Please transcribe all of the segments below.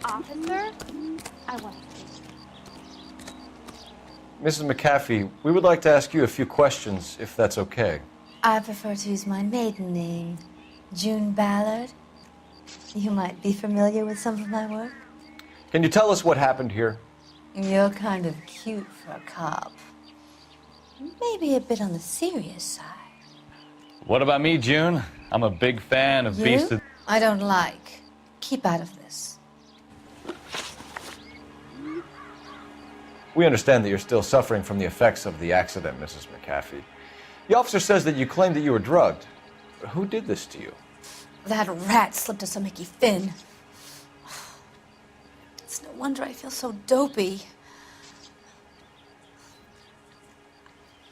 Officer, I want to. Mrs. McAfee, we would like to ask you a few questions, if that's okay. I prefer to use my maiden name, June Ballard. You might be familiar with some of my work. Can you tell us what happened here? You're kind of cute for a cop. Maybe a bit on the serious side. What about me, June? I'm a big fan of Beast You? of... I don't like. Keep out of this. We understand that you're still suffering from the effects of the accident, Mrs. McAfee. The officer says that you claimed that you were drugged. Who did this to you? That rat slipped us a Mickey Finn. It's no wonder I feel so dopey.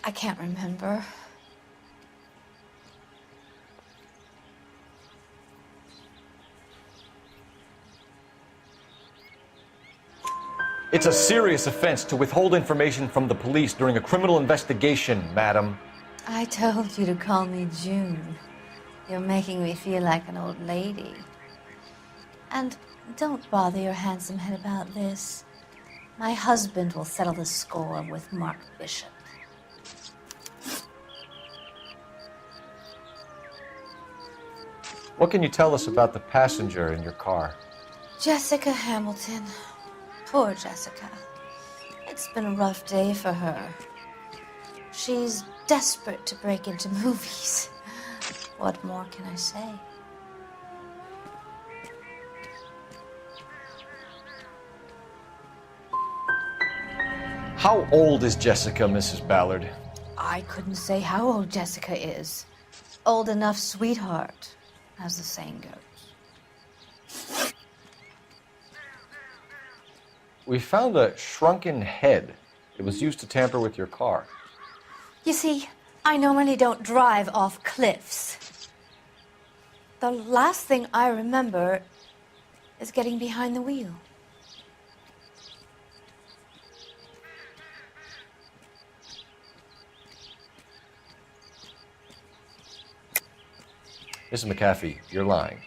I can't remember. It's a serious offense to withhold information from the police during a criminal investigation, madam. I told you to call me June. You're making me feel like an old lady. And don't bother your handsome head about this. My husband will settle the score with Mark Bishop. What can you tell us about the passenger in your car? Jessica Hamilton. Poor Jessica. It's been a rough day for her. She's desperate to break into movies. What more can I say? How old is Jessica, Mrs. Ballard? I couldn't say how old Jessica is. Old enough, sweetheart, as the saying goes. We found a shrunken head. It was used to tamper with your car. You see, I normally don't drive off cliffs. The last thing I remember is getting behind the wheel. Mrs. McAfee, you're lying.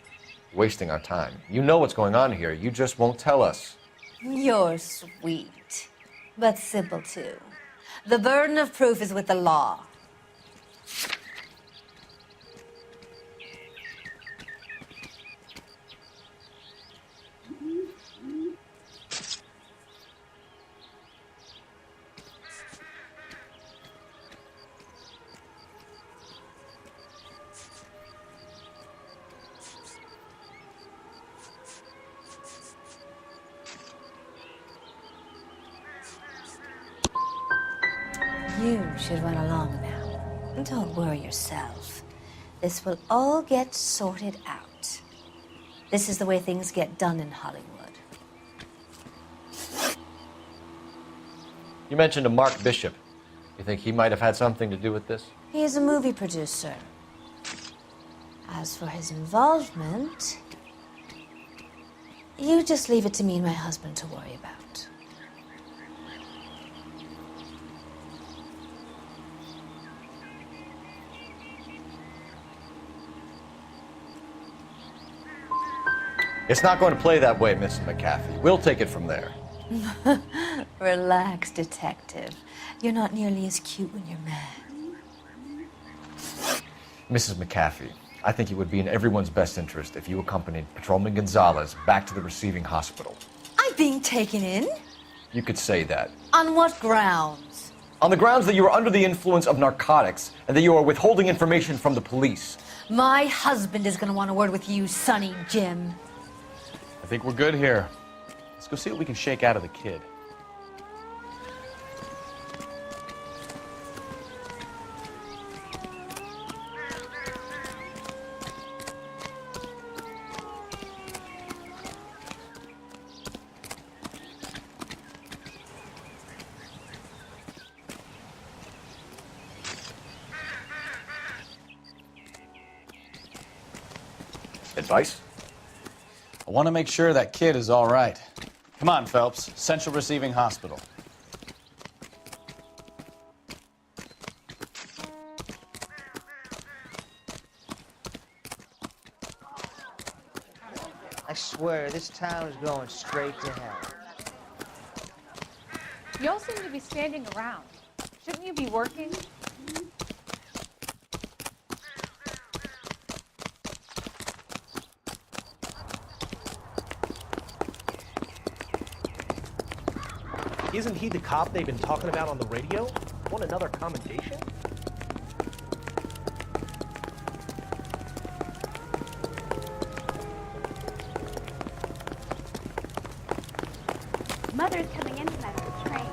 Wasting our time. You know what's going on here. You just won't tell us. You're sweet, but simple too. The burden of proof is with the law. You should run along now. Don't worry yourself. This will all get sorted out. This is the way things get done in Hollywood. You mentioned a Mark Bishop. You think he might have had something to do with this? He is a movie producer. As for his involvement, you just leave it to me and my husband to worry about. It's not going to play that way, Mrs. McAfee. We'll take it from there. Relax, detective. You're not nearly as cute when you're mad. Mrs. McAfee, I think it would be in everyone's best interest if you accompanied Patrolman Gonzalez back to the receiving hospital. I'm being taken in? You could say that. On what grounds? On the grounds that you are under the influence of narcotics and that you are withholding information from the police. My husband is going to want a word with you, Sonny Jim. I think we're good here. Let's go see what we can shake out of the kid. Advice? I want to make sure that kid is all right. Come on, Phelps. Central Receiving Hospital. I I swear, this town is going straight to hell. You all seem to be standing around. Shouldn't you be working? Isn't he the cop they've been talking about on the radio? Want another commendation? Mother's coming in tonight on the train.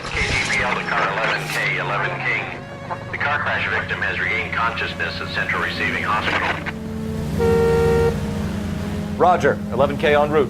KGPL to car 11K, 11 King. The car crash victim has regained consciousness at Central Receiving Hospital. Roger, 11K en route.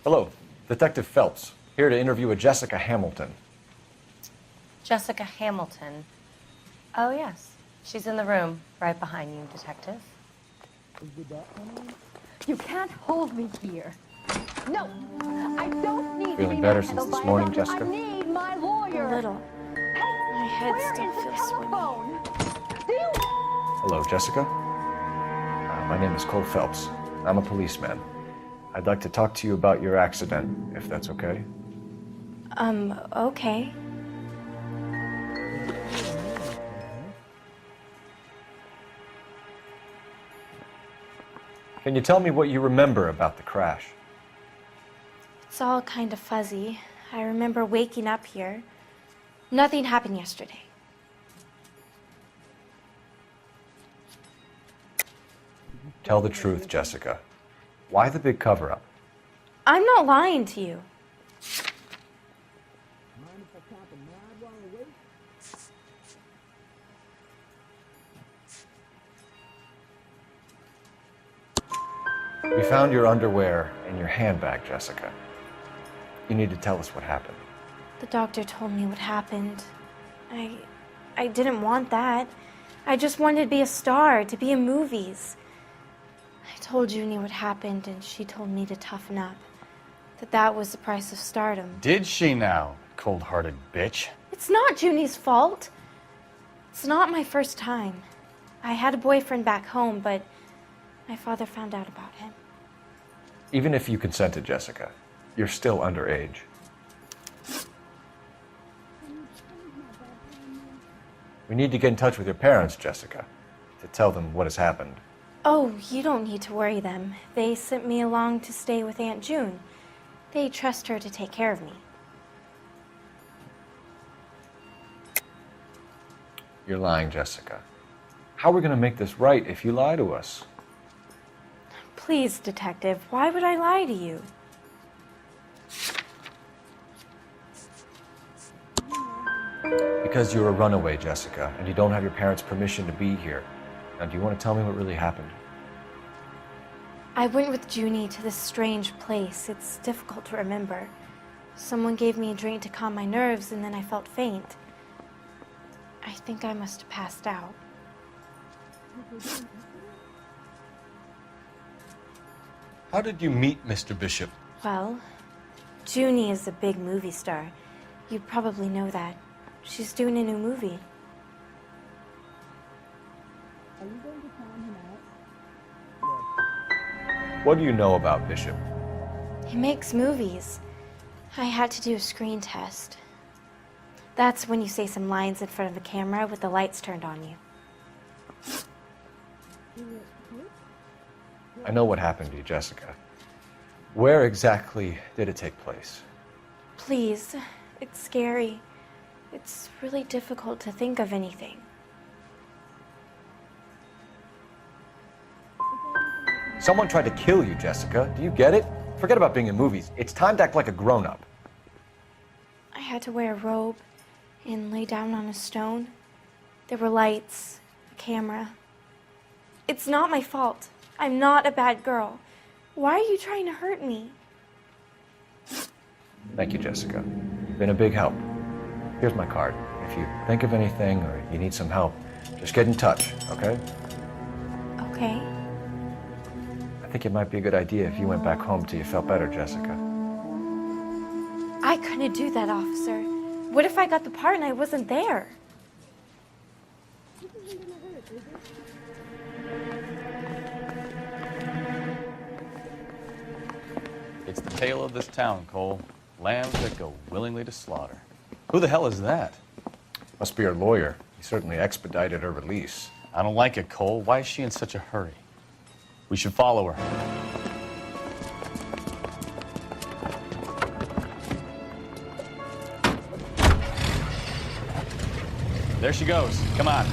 Hello, Detective Phelps, here to interview a Jessica Hamilton. Jessica Hamilton. Oh, yes. She's in the room, right behind you, Detective. You can't hold me here. No, I don't need Feeling to be better manhandled since this by a morning, doctor. Jessica? I need my lawyer. A little. My head Where still is the feels swimming. telephone? Do you? Hello, Jessica. My name is Cole Phelps. I'm a policeman. I'd like to talk to you about your accident, if that's okay. Okay. Can you tell me what you remember about the crash? It's all kind of fuzzy. I remember waking up here. Nothing happened yesterday. Tell the truth, Jessica. Why the big cover-up? I'm not lying to you. We found your underwear in your handbag, Jessica. You need to tell us what happened. The doctor told me what happened. I didn't want that. I just wanted to be a star, to be in movies. I told Junie what happened, and she told me to toughen up. That was the price of stardom. Did she now, cold-hearted bitch? It's not Junie's fault. It's not my first time. I had a boyfriend back home, but my father found out about him. Even if you consented, Jessica, you're still underage. We need to get in touch with your parents, Jessica, to tell them what has happened. Oh, you don't need to worry them. They sent me along to stay with Aunt June. They trust her to take care of me. You're lying, Jessica. How are we going to make this right if you lie to us? Please, Detective, why would I lie to you? Because you're a runaway, Jessica, and you don't have your parents' permission to be here. Now, do you want to tell me what really happened? I went with Junie to this strange place. It's difficult to remember. Someone gave me a drink to calm my nerves, and then I felt faint. I think I must have passed out. How did you meet Mr. Bishop? Well, Junie is a big movie star. You probably know that. She's doing a new movie. What do you know about Bishop? He makes movies. I had to do a screen test. That's when you say some lines in front of a camera with the lights turned on you. I know what happened to you, Jessica. Where exactly did it take place? Please, it's scary. It's really difficult to think of anything. Someone tried to kill you, Jessica. Do you get it? Forget about being in movies. It's time to act like a grown-up. I had to wear a robe and lay down on a stone. There were lights, a camera. It's not my fault. I'm not a bad girl. Why are you trying to hurt me? Thank you, Jessica. You've been a big help. Here's my card. If you think of anything or you need some help, just get in touch, okay? Okay. I think it might be a good idea if you went back home till you felt better, Jessica. I couldn't do that, officer. What if I got the part and I wasn't there? It's the tale of this town, Cole. Lambs that go willingly to slaughter. Who the hell is that? Must be her lawyer. He certainly expedited her release. I don't like it, Cole. Why is she in such a hurry? We should follow her. There she goes. Come on.